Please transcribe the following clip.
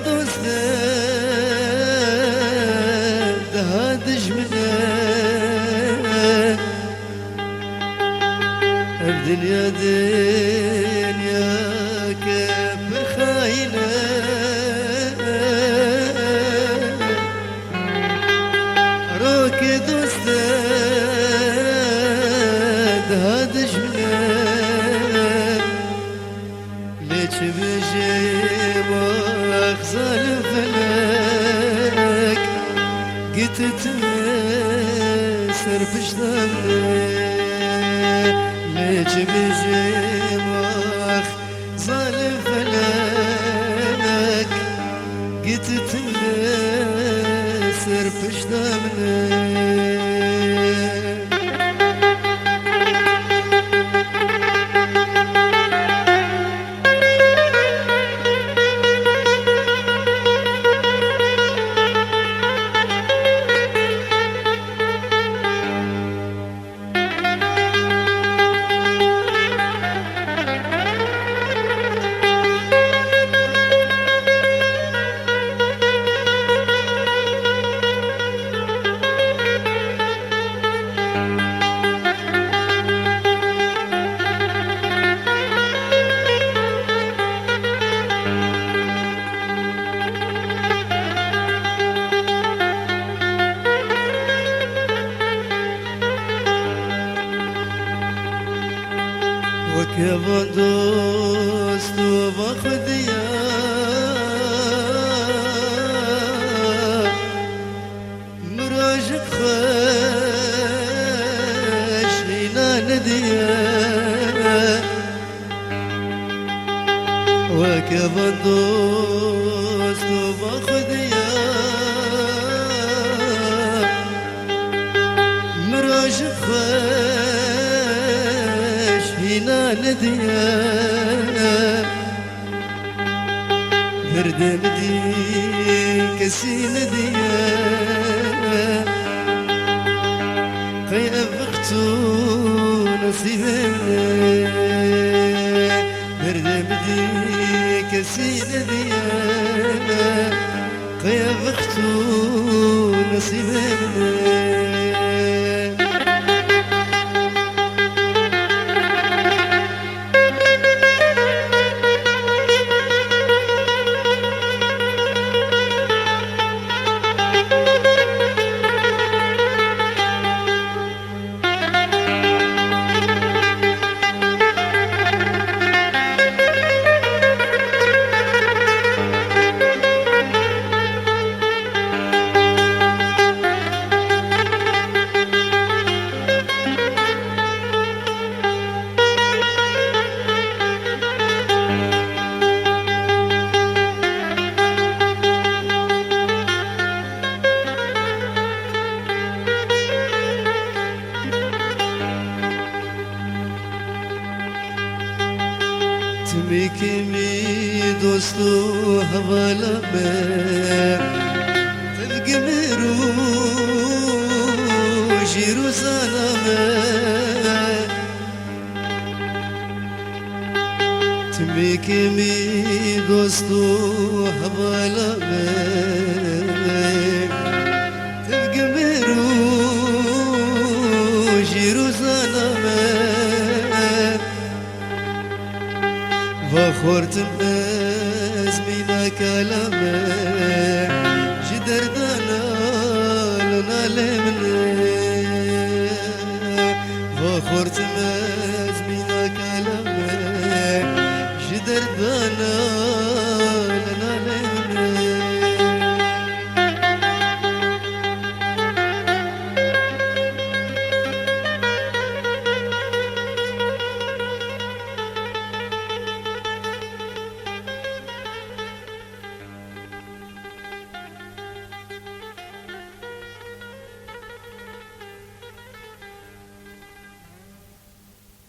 دوست هادج منه الدنيا دنيا كيف خاينة روك دوست هادج منه ليش بجي واخزل فلك قلت تسر بجدانك ليش بجي واخزل فلك قلت تسر بجدانك وكيف دوست وباخد مراجع خش هنا نديا وكيف دوست وباخد مراجع خش هنا نديا هردم دي كسي نديا قي أفقتو نصيبنا هردم دي كسي نديا قي أفقتو نصيبنا تميكمي دوستو هوالا بر تلقى مروج يروزالم تميكمي دوستو هوالا بر تلقى مروج يروزالم وخورتم بزمينا كلامه جدر دانا لنا لمنه وخورتم